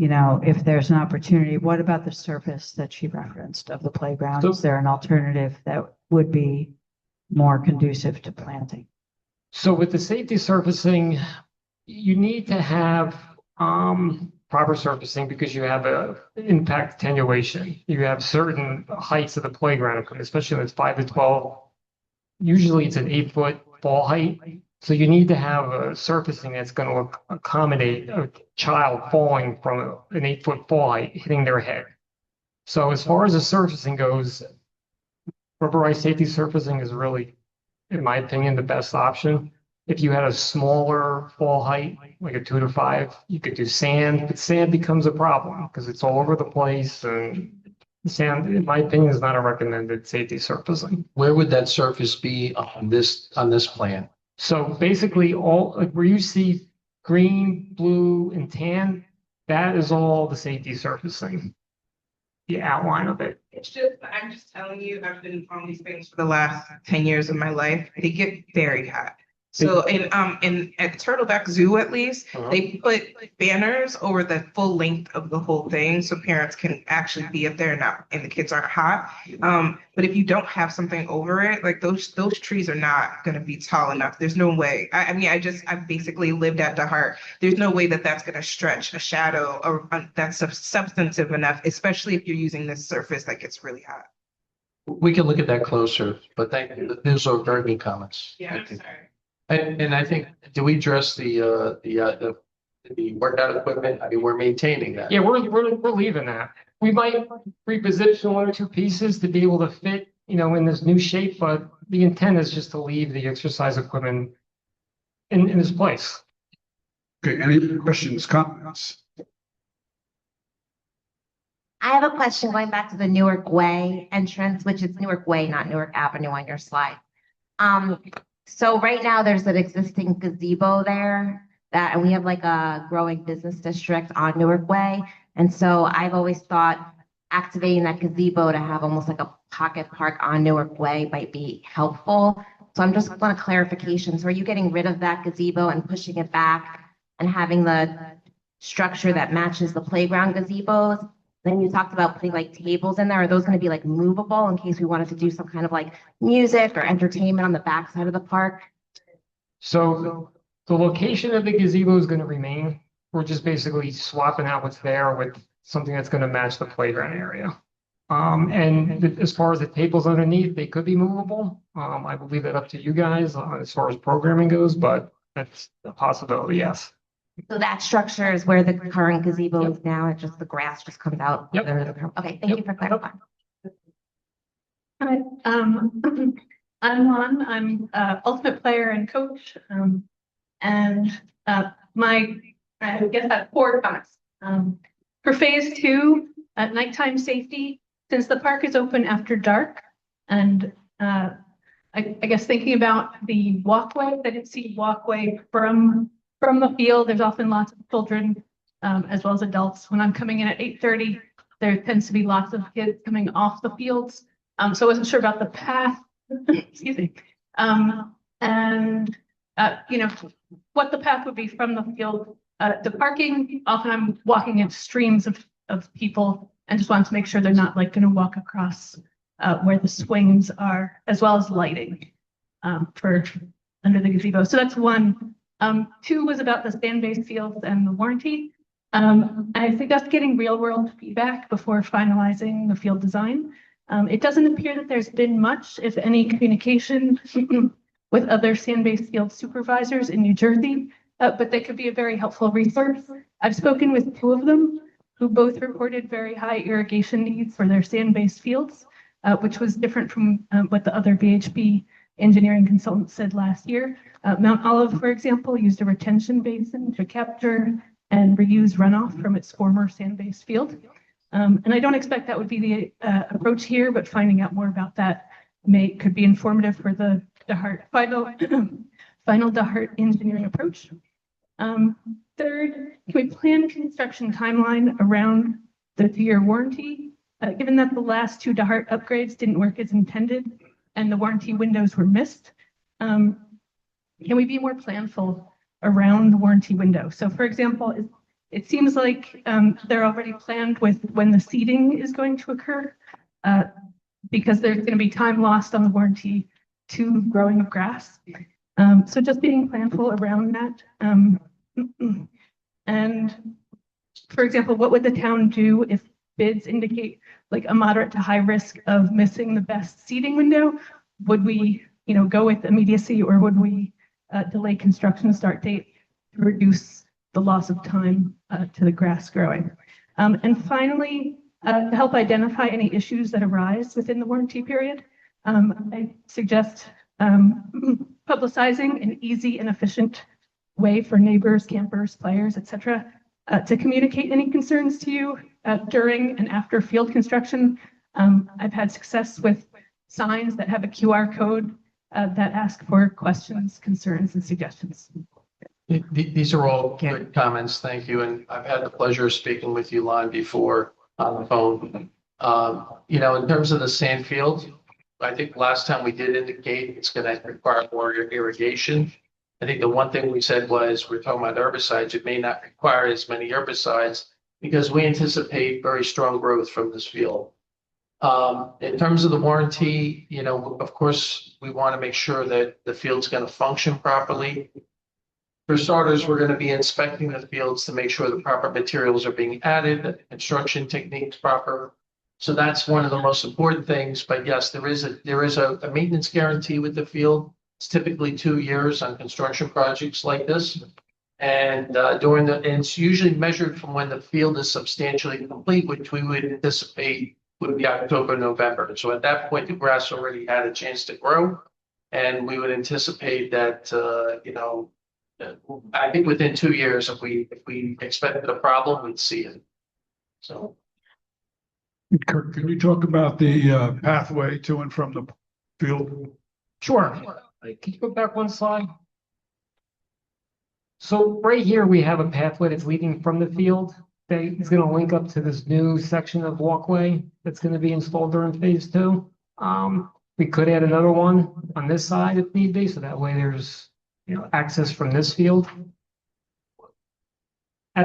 if there's an opportunity, what about the surface that she referenced of the playground? Is there an alternative that would be more conducive to planting? So with the safety surfacing, you need to have proper surfacing because you have a impact attenuation. You have certain heights of the playground, especially when it's 5 to 12. Usually it's an 8-foot fall height. So you need to have a surfacing that's going to accommodate a child falling from an 8-foot fall height, hitting their head. So as far as the surfacing goes, rubberized safety surfacing is really, in my opinion, the best option. If you had a smaller fall height, like a 2 to 5, you could do sand, but sand becomes a problem because it's all over the place. And sand, in my opinion, is not a recommended safety surfacing. Where would that surface be on this plan? So basically where you see green, blue, and tan, that is all the safety surfacing. The outline of it. I'm just telling you, I've been on these things for the last 10 years of my life. They get very hot. So at Turtleback Zoo, at least, they put banners over the full length of the whole thing so parents can actually be up there and the kids aren't hot. But if you don't have something over it, like those trees are not going to be tall enough. There's no way. I basically lived at Dehart. There's no way that that's going to stretch a shadow or that's substantive enough, especially if you're using this surface that gets really hot. We can look at that closer, but thank you. Those are very good comments. Yeah, Thank I'm you. sorry. And I think, do we address the workout equipment? I mean, we're maintaining that. Yeah, we're leaving that. We might reposition 1 or 2 pieces to be able to fit, in this new shape, but the intent is just to leave the exercise equipment in this place. Okay, any questions, comments? I have a question going back to the Newark Way entrance, which is Newark Way, not Newark Avenue on your slide. So right now there's an existing gazebo there and we have like a growing business district on Newark Way. And so I've always thought activating that gazebo to have almost like a pocket park on Newark Way might be helpful. So I'm just want a clarification. So are you getting rid of that gazebo and pushing it back and having the structure that matches the playground gazebos. Then you talked about putting like tables in there. Are those going to be like movable in case we wanted to do some kind of like music or entertainment on the back side of the park? So the location of the gazebo is going to remain. We're just basically swapping out what's there with something that's going to match the playground area. As far as the tables underneath, they could be movable. I will leave that up to you guys as far as programming goes, but that's a possibility, yes. So that structure is where the current gazebo is now. It's just the grass just comes out. Yep. Okay, thank you for clarifying. Hi, I'm Lon. I'm ultimate player and coach. And I guess I have 4 comments. For phase 2, at nighttime safety, since the park is open after dark, and I guess thinking about the walkway, I didn't see walkway from the field. There's often lots of children as well as adults. When I'm coming in at 8:30, there tends to be lots of kids coming off the fields. So I wasn't sure about the path, excuse me. What the path would be from the field to parking. Often I'm walking in streams of people and just wanted to make sure they're not like going to walk across where the swings are, as well as lighting for under the gazebo. So that's 1. 2 was about the sand-based fields and the warranty. I suggest getting real-world feedback before finalizing the field design. It doesn't appear that there's been much, if any, communication with other sand-based field supervisors in New Jersey, but they could be a very helpful resource. I've spoken with 2 of them who both reported very high irrigation needs for their sand-based fields, which was different from what the other VHB engineering consultant said last year. Mount Olive, for example, used a retention basin to capture and reuse runoff from its former sand-based field. And I don't expect that would be the approach here, but finding out more about that could be informative for the Dehart final Dehart engineering approach. 3rd, can we plan construction timeline around the 2-year warranty? Given that the last 2 Dehart upgrades didn't work as intended and the warranty windows were missed, can we be more planful around the warranty window? So for example, it seems like they're already planned with when the seeding is going to occur, because there's going to be time lost on the warranty to growing of grass. So just being planful around that. And for example, what would the town do if bids indicate like a moderate to high risk of missing the best seeding window? Would we, go with immediacy, or would we delay construction start date to reduce the loss of time to the grass growing? And finally, to help identify any issues that arise within the warranty period, I suggest publicizing an easy and efficient way for neighbors, campers, players, etc., to communicate any concerns to you during and after field construction. I've had success with signs that have a QR code that ask for questions, concerns, and suggestions. These are all good comments. Thank you. And I've had the pleasure of speaking with you, Lon, before on the phone. In terms of the sand field, I think last time we did indicate it's going to require more irrigation. I think the one thing we said was we're talking about herbicides. It may not require as many herbicides because we anticipate very strong growth from this field. In terms of the warranty, of course, we want to make sure that the field's going to function properly. For starters, we're going to be inspecting the fields to make sure the proper materials are being added, the construction techniques proper. So that's one of the most important things. But yes, there is a maintenance guarantee with the field. It's typically 2 years on construction projects like this. And it's usually measured from when the field is substantially complete, which we would anticipate would be October, November. So at that point, the grass already had a chance to grow. And we would anticipate that, I think within 2 years, if we expected a problem, we'd see it. So. Kirk, can you talk about the pathway to and from the field? Sure. Can you go back 1 slide? So right here, we have a pathway that's leading from the field that is going to link up to this new section of walkway that's going to be installed during phase 2. We could add another one on this side if need be, so that way there's access from this field.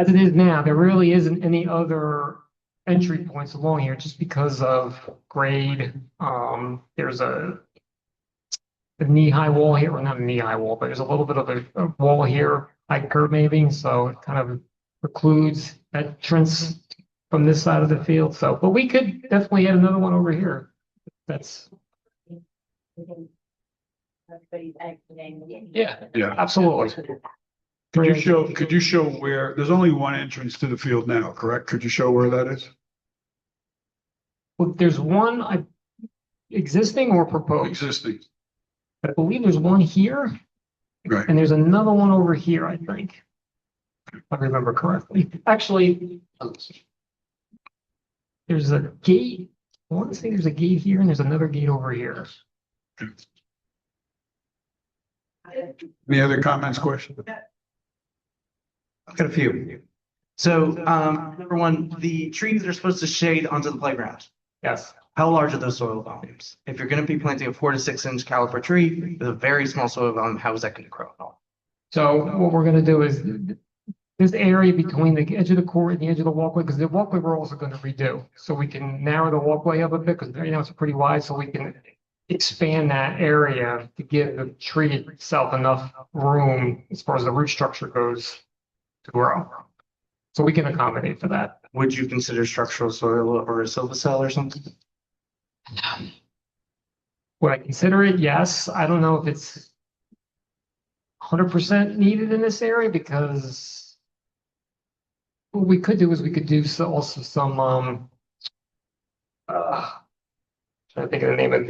as it is now, there really isn't any other entry points along here just because of grade. There's a knee-high wall here, or not a knee-high wall, but there's a little bit of a wall here, high curb maybe, so it kind of precludes entrance from this side of the field. So, but we could definitely add another one over here. That's, yeah, Yeah. absolutely. Could you show where, there's only one entrance to the field now, correct? Could you show where that is? Well, there's one existing or proposed. Existing, I believe there's one here, right? and there's another one over here, I think. If I remember correctly. Actually, there's a gate. I want to say there's a gate here and there's another gate over here. Any other comments, questions? I've got a few. So, number one, the trees that are supposed to shade onto the playground. Yes. How large are those soil volumes? If you're going to be planting a 4 to 6 inch caliper tree with a very small soil volume, how is that going to grow? So what we're gonna do is this area between the edge of the court and the edge of the walkway, because the walkway we're also gonna redo. So we can narrow the walkway up a bit, because right now it's pretty wide, so we can expand that area to give the tree itself enough room as far as the root structure goes to grow. So we can accommodate for that. Would you consider structural soil or a silva or something? Would I consider it? Yes. I don't know if it's 100% needed in this area, because what we could do is we could do also some trying to think of the name of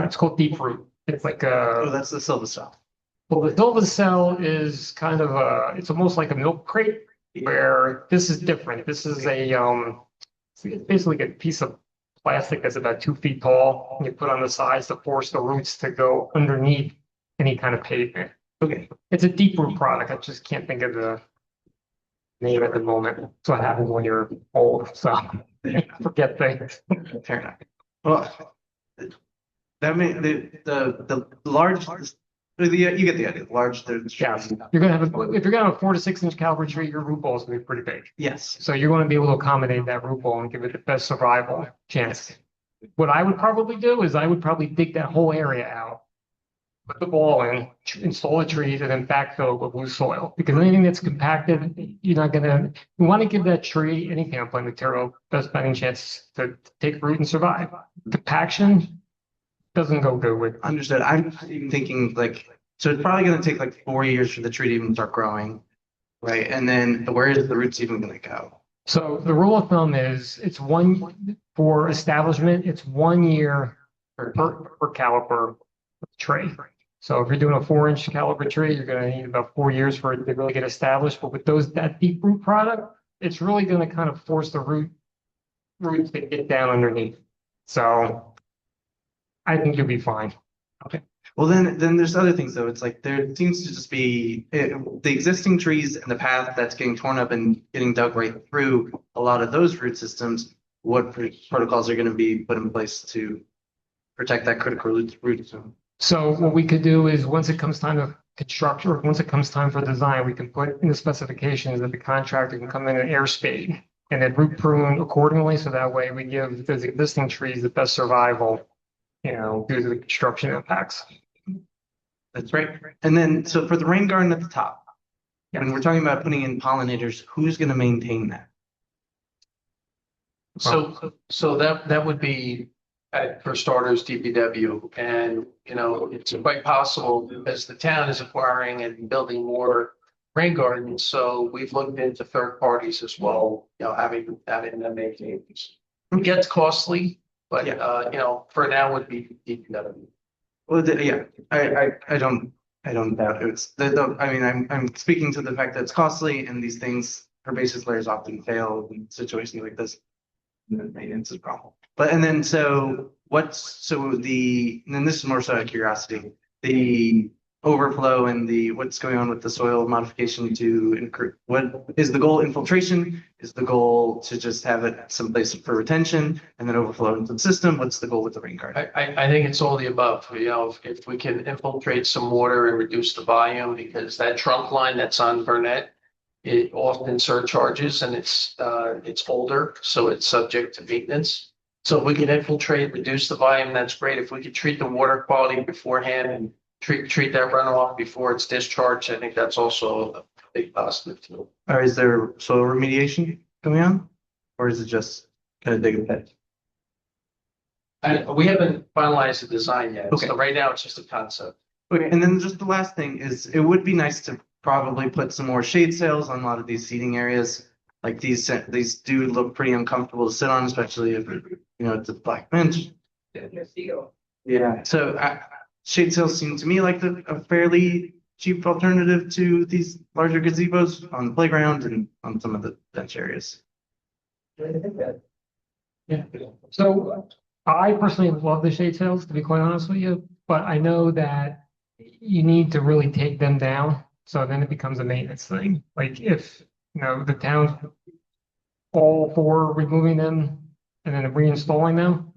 it's called deep root. It's like Oh, that's the silva cell. well, the silva cell is kind of it's almost like a milk crate, where this is different. This is it's basically a piece of plastic that's about 2 feet tall, and you put on the sides to force the roots to go underneath any kind of pavement. Okay. It's a deep root product. I just can't think of the name at the moment. That's what happens when you're old, so forget things. Fair enough. Well, that means the large, you get the idea. Large, Yes, you're gonna have if you're gonna have a 4 to 6 inch caliber tree, your root ball is gonna be pretty big. yes. So you're gonna be able to accommodate that root ball and give it the best survival chance. What I would probably do is I would probably dig that whole area out, put the ball in, install the trees, and then backfill with loose soil. Because anything that's compacted, you're not gonna. You want to give that tree, any kind of plant material, best fighting chance to take root and survive. Compaction doesn't go good with. Understood. I'm even thinking like, so it's probably going to take like 4 years for the tree to even start growing, right? And then where is the roots even going to go? So the rule of thumb is for establishment, it's 1 year per caliper tree. So if you're doing a 4 inch caliber tree, you're going to need about 4 years for it to really get established. But with that deep root product, it's really going to kind of force the roots to get down underneath. So I think you'll be fine. Okay. Well, then there's other things though. It's like there seems to just be the existing trees and the path that's getting torn up and getting dug right through a lot of those root systems. What protocols are going to be put in place to protect that critical root zone? So what we could do is once it comes time to construct, or once it comes time for design, we can put in the specifications that the contractor can come in and air spade and then root prune accordingly. So that way we give those existing trees the best survival, due to the construction impacts. That's right. And then, so for the rain garden at the top, when we're talking about putting in pollinators, who's going to maintain that? So that would be for starters, DPW, and it's quite possible as the town is acquiring and building more rain gardens. So we've looked into third parties as well, having them maintain these. It gets costly, but for now would be DPW. Well, yeah, I don't doubt it. I'm speaking to the fact that it's costly and these things, herbaceous layers often fail in situations like this. Maintenance is a problem. And then this is more so out of curiosity. overflow and what's going on with the soil modification to increase? What is the goal? Infiltration? Is the goal to just have it someplace for retention and then overflow into the system? What's the goal with the rain garden? I think it's all the above, you know, if we can infiltrate some water and reduce the volume, because that trunk line that's on Burnett, it often surcharges and it's older, so it's subject to maintenance. So if we can infiltrate, reduce the volume, that's great. If we could treat the water quality beforehand and treat that runoff before it's discharged, I think that's also a big positive too. Or is there soil remediation going on? Or is it just kind of dig a pit? We haven't finalized the design yet, Okay. so right now it's just a concept. Okay, and then just the last thing is, it would be nice to probably put some more shade sails on a lot of these seating areas. Like these do look pretty uncomfortable to sit on, especially if, you know, it's a black bench. Yeah, so shade sails seem to me like a fairly cheap alternative to these larger gazebos on the playground and on some of the bench areas. Yeah. So I personally love the shade sails, to be quite honest with you, but I know that you need to really take them down. So then it becomes a maintenance thing. Like if, you know, the town's all for removing them and then reinstalling them,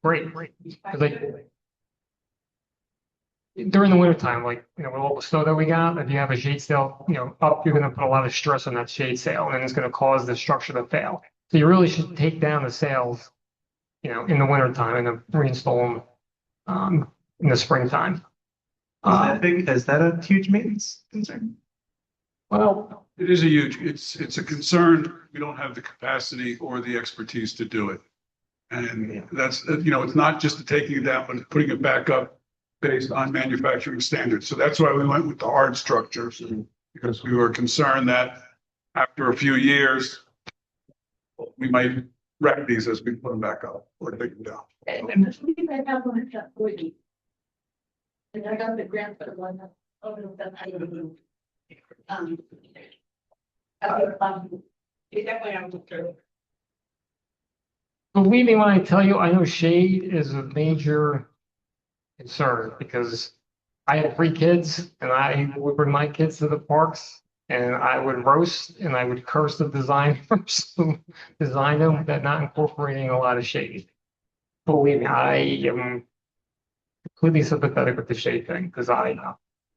great. 'Cause like during the winter time, like, you know, with all the snow that we got, if you have a shade sail, you know, up, you're gonna put a lot of stress on that shade sail and it's gonna cause the structure to fail. So you really should take down the sails, you know, in the winter time and then reinstall them in the springtime. Is that big? Is that a huge maintenance concern? Well, It is a huge, it's a concern. We don't have the capacity or the expertise to do it. And that's, you know, it's not just taking it down, but putting it back up based on manufacturing standards. So that's why we went with the hard structures, because we were concerned that after a few years, we might wreck these as we put them back up or take them down. And I got the grant for the one over the. It's definitely on the through. believe me when I tell you, I know shade is a major concern because I had 3 kids and I would bring my kids to the parks and I would roast and I would curse the designers who designed them that not incorporating a lot of shade. Believe me, I am completely sympathetic with the shade thing because I'm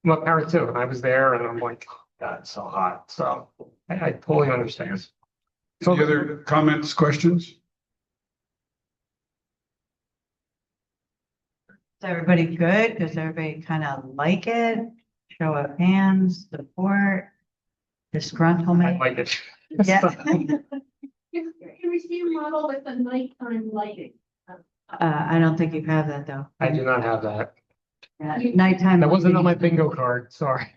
a parent too, and I was there and I'm like, oh, God, it's so hot. So I totally understand. Any other comments, questions? Is everybody good? Does everybody kind of like it? Show of hands, support, I disgruntlement? like it. Yeah. Can we see a model with the nighttime lighting? I don't think you have that though. I do not have that. Yeah, nighttime. That wasn't on my bingo card, sorry.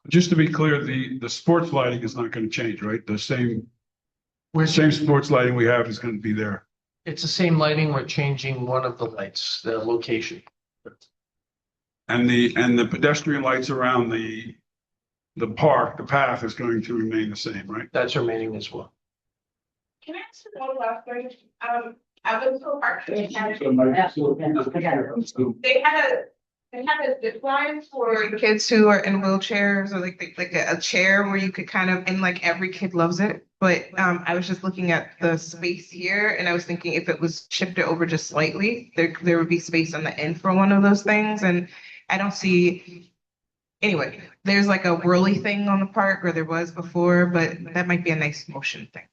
Just to be clear, the sports lighting is not going to change, right? The same sports lighting we have is going to be there. It's the same lighting, we're changing one of the lights, the location. And the pedestrian lights around the park, the path is going to remain the same, right? That's remaining as well. Can I ask one last thing? I was so hard. They had a zip line for kids who are in wheelchairs or like a chair where you could kind of, and like every kid loves it. But I was just looking at the space here and I was thinking if it was shifted over just slightly, there would be space on the end for one of those things. And I don't see, anyway, there's like a whirly thing on the park or there was before, but that might be a nice motion thing.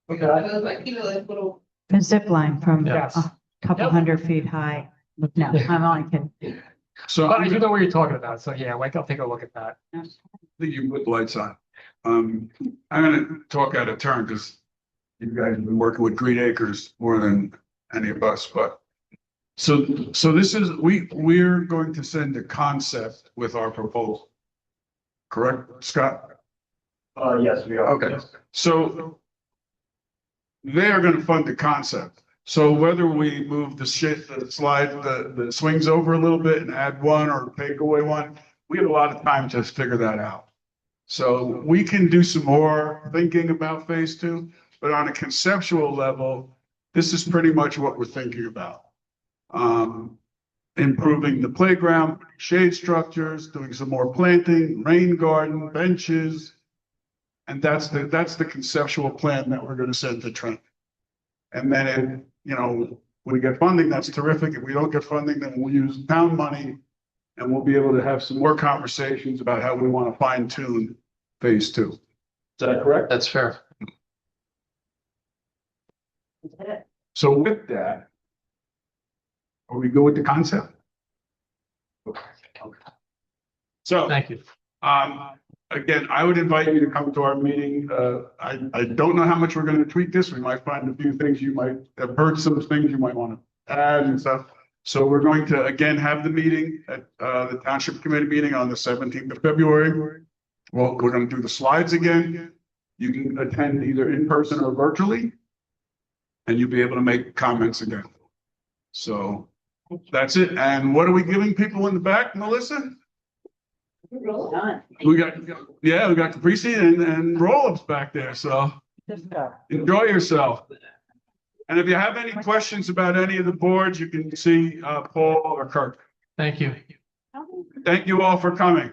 Okay. It was like, you know, like little. A zip line from Yes. a couple Yep. 100 feet high. No, I'm only kidding. So But I I do think know what you're talking about, so yeah, like I'll take a look at that. you put lights on. I'm going to talk out of turn because you guys have been working with Green Acres more than any of us, but so this is, we're going to send a concept with our proposal. Correct, Scott? Yes, we are. Okay, so they are going to fund the concept. So whether we move the swings over a little bit and add one or take away one, we have a lot of time to figure that out. So we can do some more thinking about phase 2, but on a conceptual level, this is pretty much what we're thinking about. Improving the playground, shade structures, doing some more planting, rain garden, benches. And that's the conceptual plan that we're gonna send to Trent. And then if, you know, we get funding, that's terrific. If we don't get funding, then we'll use town money and we'll be able to have some more conversations about how we want to fine tune phase 2. Is that correct? That's fair. So with that, are we go with the concept? So, Thank you. again, I would invite you to come to our meeting. I don't know how much we're going to tweak this. We might find a few things you might have heard, some things you might want to add and stuff. So we're going to, again, have the meeting at the Township Committee meeting on the 17th of February. Well, we're going to do the slides again. You can attend either in person or virtually, and you'll be able to make comments again. So that's it. And what are we giving people in the back, Melissa? We got Caprese and roll-ups back there, so enjoy yourself. And if you have any questions about any of the boards, you can see Paul or Kirk. Thank you. Thank you all for coming.